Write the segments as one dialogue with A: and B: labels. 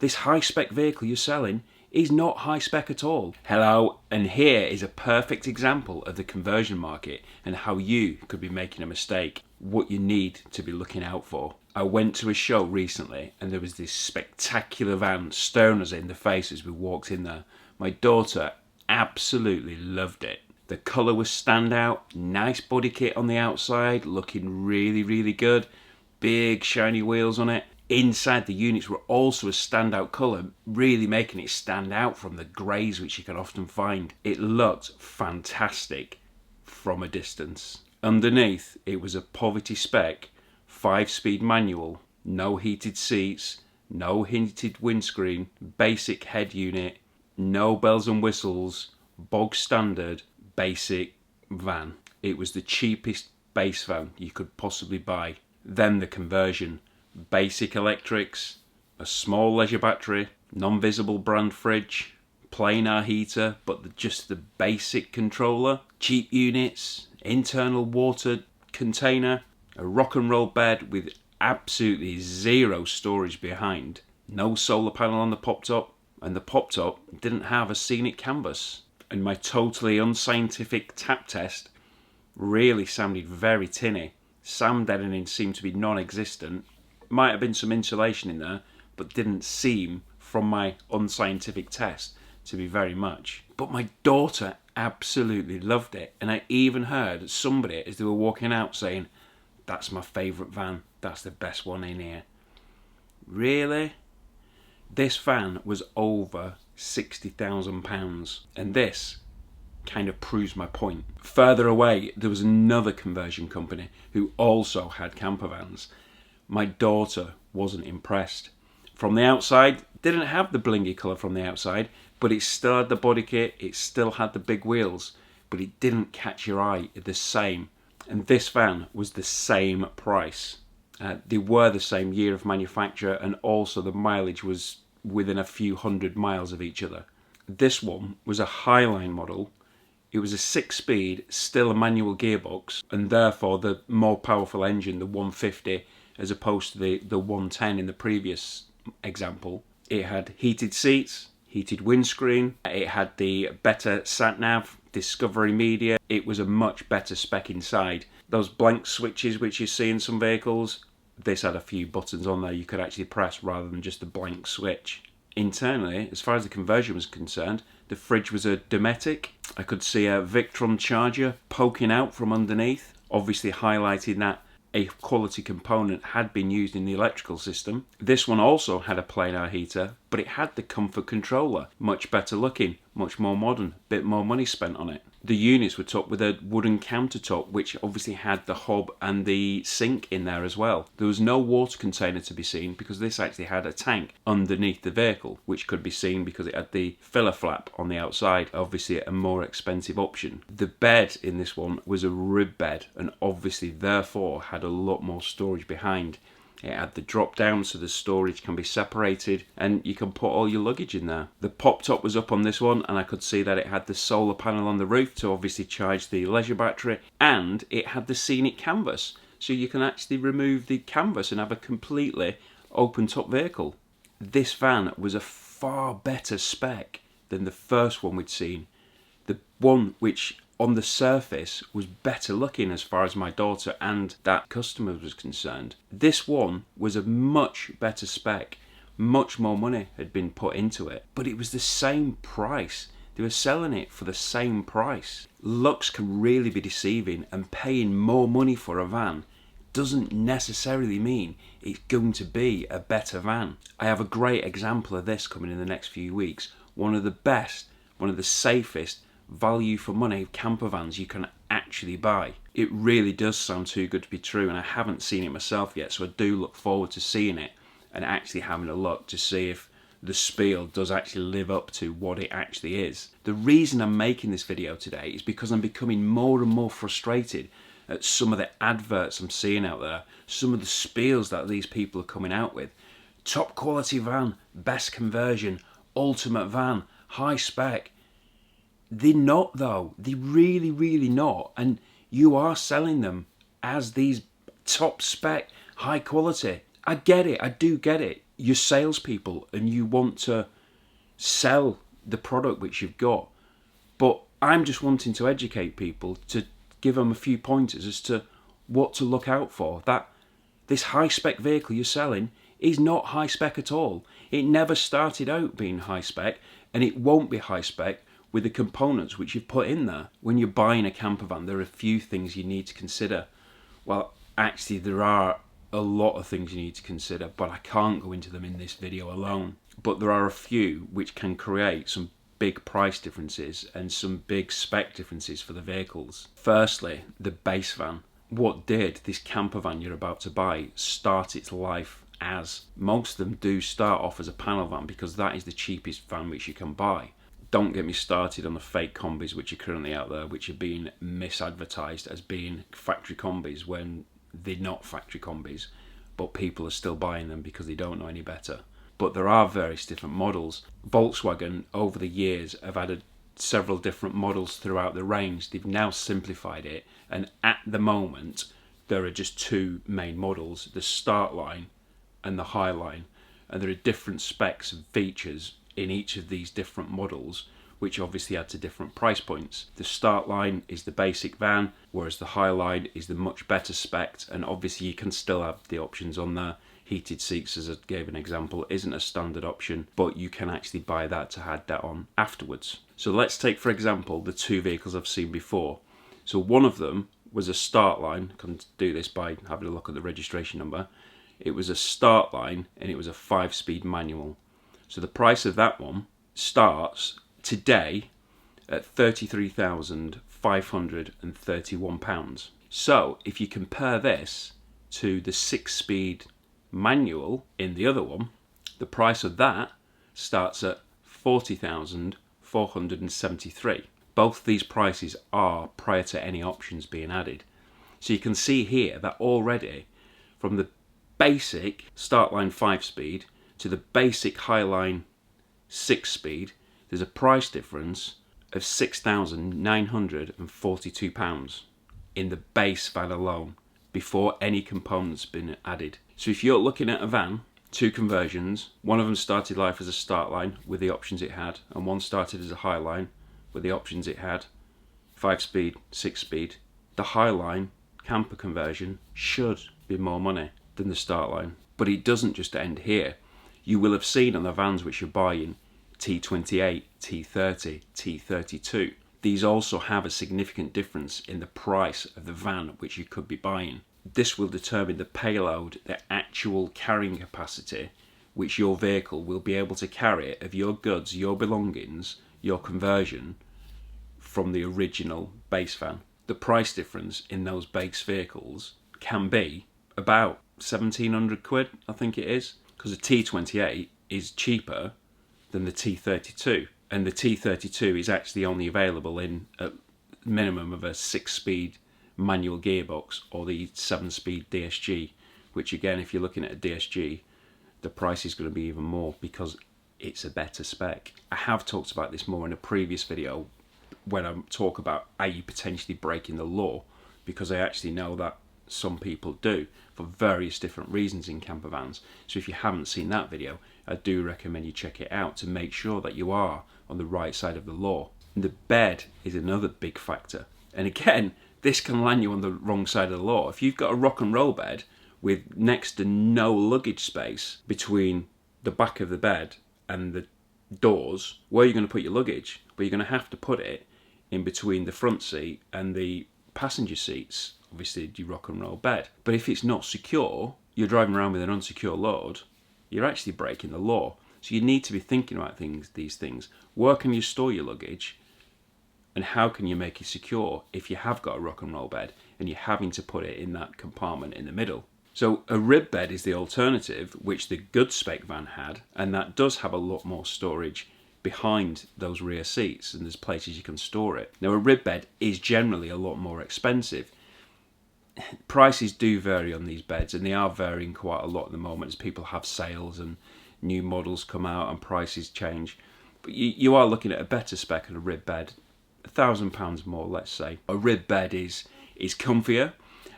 A: This high spec vehicle you're selling is not high spec at all. Hello, and here is a perfect example of the conversion market and how you could be making a mistake, what you need to be looking out for. I went to a show recently and there was this spectacular van staring us in the face as we walked in there. My daughter absolutely loved it. The colour was standout, nice body kit on the outside, looking really, really good. Big shiny wheels on it. Inside the units were also a standout colour, really making it stand out from the greys which you can often find. It looked fantastic from a distance. Underneath it was a poverty spec 5-speed manual, no heated seats, no heated windscreen, basic head unit, no bells and whistles, bog standard, basic van. It was the cheapest base van you could possibly buy. Then the conversion. Basic electrics, a small leisure battery, non-visible brand fridge, planar heater but just the basic controller, cheap units, internal water container, a rock and roll bed with absolutely zero storage behind, no solar panel on the pop top, and the pop top didn't have a scenic canvas. And my totally unscientific tap test really sounded very tinny. Sound deadening seemed to be non-existent. Might have been some insulation in there, but didn't seem, from my unscientific test, to be very much. But my daughter absolutely loved it, and I even heard somebody as they were walking out saying, "That's my favourite van, that's the best one in here." Really? This van was over £60,000, and this kind of proves my point. Further away, there was another conversion company who also had camper vans. My daughter wasn't impressed. From the outside, didn't have the blingy colour from the outside, but it still had the body kit, it still had the big wheels, but it didn't catch your eye the same. And this van was the same price. They were the same year of manufacture, and also the mileage was within a few hundred miles of each other. This one was a Highline model. It was a 6-speed, still a manual gearbox, and therefore the more powerful engine, the 150, as opposed to the 110 in the previous example. It had heated seats, heated windscreen, it had the better sat-nav, Discovery Media. It was a much better spec inside. Those blank switches which you see in some vehicles, this had a few buttons on there you could actually press rather than just a blank switch. Internally, as far as the conversion was concerned, the fridge was a Dometic. I could see a Victron charger poking out from underneath, obviously highlighting that a quality component had been used in the electrical system. This one also had a planar heater, but it had the comfort controller, much better looking, much more modern, bit more money spent on it. The units were topped with a wooden countertop, which obviously had the hob and the sink in there as well. There was no water container to be seen because this actually had a tank underneath the vehicle, which could be seen because it had the filler flap on the outside, obviously a more expensive option. The bed in this one was a rib bed and obviously therefore had a lot more storage behind. It had the drop down so the storage can be separated and you can put all your luggage in there. The pop top was up on this one and I could see that it had the solar panel on the roof to obviously charge the leisure battery, and it had the scenic canvas so you can actually remove the canvas and have a completely open top vehicle. This van was a far better spec than the first one we'd seen. The one which on the surface was better looking as far as my daughter and that customer was concerned. This one was a much better spec, much more money had been put into it, but it was the same price. They were selling it for the same price. Looks can really be deceiving, and paying more money for a van doesn't necessarily mean it's going to be a better van. I have a great example of this coming in the next few weeks. One of the best, one of the safest, value for money camper vans you can actually buy. It really does sound too good to be true, and I haven't seen it myself yet, so I do look forward to seeing it and actually having a look to see if the spiel does actually live up to what it actually is. The reason I'm making this video today is because I'm becoming more and more frustrated at some of the adverts I'm seeing out there, some of the spiels that these people are coming out with. Top quality van, best conversion, ultimate van, high spec. They're not though, they're really, really not, and you are selling them as these top spec, high quality. I get it, I do get it. you're salespeople and you want to sell the product which you've got. But I'm just wanting to educate people, to give them a few pointers as to what to look out for. That this high spec vehicle you're selling is not high spec at all. It never started out being high spec, and it won't be high spec with the components which you've put in there. When you're buying a camper van, there are a few things you need to consider. Well, actually there are a lot of things you need to consider, but I can't go into them in this video alone. But there are a few which can create some big price differences and some big spec differences for the vehicles. Firstly, the base van. What did this camper van you're about to buy start its life as? Most of them do start off as a panel van because that is the cheapest van which you can buy. Don't get me started on the fake combis which are currently out there, which are being misadvertised as being factory combis when they're not factory combis, but people are still buying them because they don't know any better. But there are various different models. Volkswagen over the years have added several different models throughout the range. They've now simplified it, and at the moment there are just two main models, the Startline and the Highline, and there are different specs and features in each of these different models, which obviously add to different price points. The Startline is the basic van, whereas the Highline is the much better spec, and obviously you can still have the options on there. Heated seats, as I gave an example, isn't a standard option, but you can actually buy that to add that on afterwards. So let's take, for example, the two vehicles I've seen before. So one of them was a Startline. I can do this by having a look at the registration number. It was a Startline and it was a 5-speed manual. So the price of that one starts today at £33,531. So if you compare this to the 6-speed manual in the other one, the price of that starts at £40,473. Both these prices are prior to any options being added. So you can see here that already from the basic Startline 5-speed to the basic Highline 6-speed, there's a price difference of £6,942 in the base van alone before any components been added. So if you're looking at a van, two conversions, one of them started life as a Startline with the options it had, and one started as a Highline with the options it had, 5-speed, 6-speed, the Highline camper conversion should be more money than the Startline. But it doesn't just end here. You will have seen on the vans which you're buying T28, T30, T32. These also have a significant difference in the price of the van which you could be buying. This will determine the payload, the actual carrying capacity which your vehicle will be able to carry of your goods, your belongings, your conversion from the original base van. The price difference in those base vehicles can be about 1,700 quid, I think it is, because the T28 is cheaper than the T32, and the T32 is actually only available in a minimum of a 6-speed manual gearbox or the 7-speed DSG, which again, if you're looking at a DSG, the price is going to be even more because it's a better spec. I have talked about this more in a previous video when I talk about are you potentially breaking the law, because I actually know that some people do for various different reasons in camper vans. So if you haven't seen that video, I do recommend you check it out to make sure that you are on the right side of the law. And the bed is another big factor, and again, this can land you on the wrong side of the law. If you've got a rock and roll bed with next to no luggage space between the back of the bed and the doors, where are you going to put your luggage? Well, you're going to have to put it in between the front seat and the passenger seats, obviously your rock and roll bed. But if it's not secure, you're driving around with an unsecure load, you're actually breaking the law. So you need to be thinking about these things. Where can you store your luggage? And how can you make it secure if you have got a rock and roll bed and you're having to put it in that compartment in the middle? So a rib bed is the alternative, which the good spec van had, and that does have a lot more storage behind those rear seats, and there's places you can store it. Now a rib bed is generally a lot more expensive. Prices do vary on these beds, and they are varying quite a lot at the moment as people have sales and new models come out and prices change. But you are looking at a better spec and a rib bed, £1,000 more, let's say. A rib bed is comfier,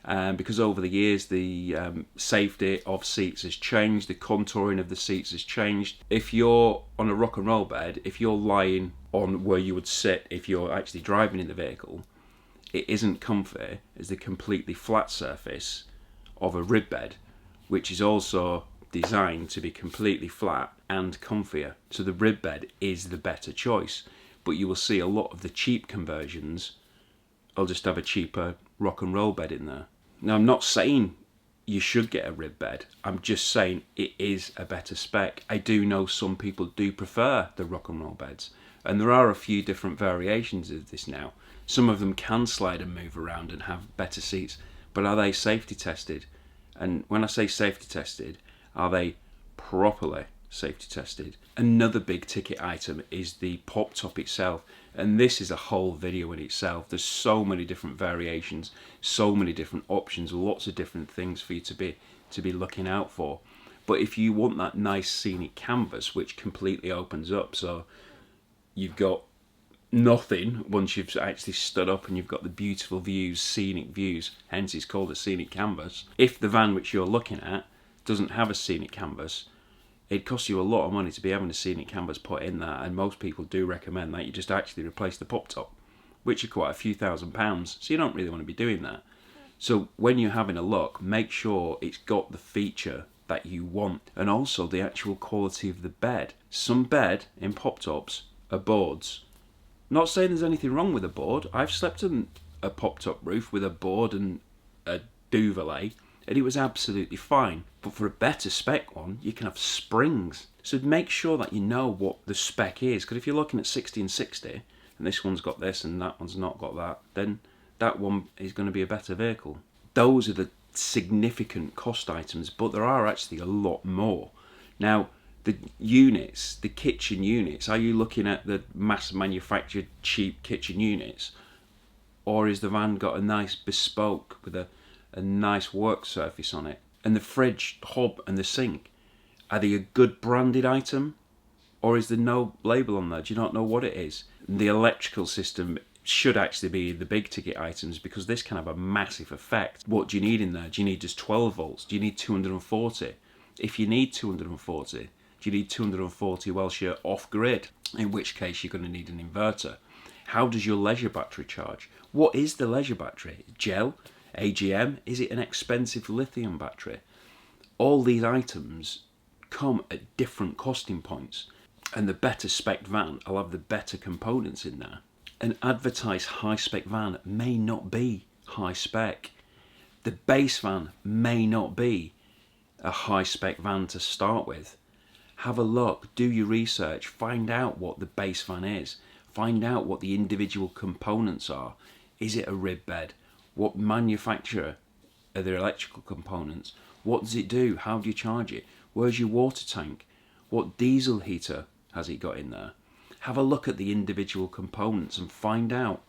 A: because over the years the safety of seats has changed, the contouring of the seats has changed. If you're on a rock and roll bed, if you're lying on where you would sit if you're actually driving in the vehicle, it isn't comfy as the completely flat surface of a rib bed, which is also designed to be completely flat and comfier. So the rib bed is the better choice, but you will see a lot of the cheap conversions, I'll just have a cheaper rock and roll bed in there. Now, I'm not saying you should get a rib bed, I'm just saying it is a better spec. I do know some people do prefer the rock and roll beds, and there are a few different variations of this now. Some of them can slide and move around and have better seats, but are they safety tested? And when I say safety tested, are they properly safety tested? Another big ticket item is the pop top itself, and this is a whole video in itself. There's so many different variations, so many different options, lots of different things for you to be looking out for. But if you want that nice scenic canvas which completely opens up, so you've got nothing once you've actually stood up and you've got the beautiful views, scenic views, hence it's called a scenic canvas. If the van which you're looking at doesn't have a scenic canvas, it costs you a lot of money to be having a scenic canvas put in there, and most people do recommend that you just actually replace the pop top, which are quite a few £1,000s, so you don't really want to be doing that. So when you're having a look, make sure it's got the feature that you want, and also the actual quality of the bed. Some bed in pop tops are boards. Not saying there's anything wrong with a board. I've slept on a pop top roof with a board and a duvet, and it was absolutely fine. But for a better spec one, you can have springs. So make sure that you know what the spec is, because if you're looking at 60 and 60, and this one's got this and that one's not got that, then that one is going to be a better vehicle. Those are the significant cost items, but there are actually a lot more. Now, the units, the kitchen units, are you looking at the mass manufactured cheap kitchen units? Or is the van got a nice bespoke with a nice work surface on it? And the fridge, hob and the sink, are they a good branded item? Or is there no label on there? Do you not know what it is? The electrical system should actually be the big ticket items, because this can have a massive effect. What do you need in there? Do you need just 12 volts? Do you need 240? If you need 240, do you need 240 whilst you're off grid? In which case you're going to need an inverter. How does your leisure battery charge? What is the leisure battery? Gel? AGM? Is it an expensive lithium battery? All these items come at different costing points, and the better spec van will have the better components in there. An advertised high spec van may not be high spec. The base van may not be a high spec van to start with. Have a look, do your research, find out what the base van is, find out what the individual components are. Is it a rib bed? What manufacturer are the electrical components? What does it do? How do you charge it? Where's your water tank? What diesel heater has it got in there? Have a look at the individual components and find out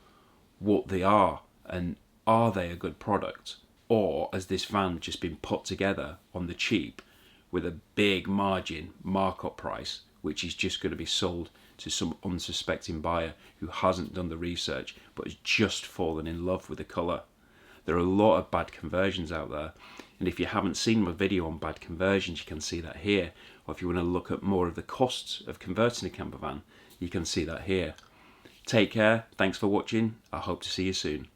A: what they are, and are they a good product? Or has this van just been put together on the cheap with a big margin markup price, which is just going to be sold to some unsuspecting buyer who hasn't done the research but has just fallen in love with the colour? There are a lot of bad conversions out there, and if you haven't seen my video on bad conversions, you can see that here. Or if you want to look at more of the costs of converting a camper van, you can see that here. Take care, thanks for watching, I hope to see you soon.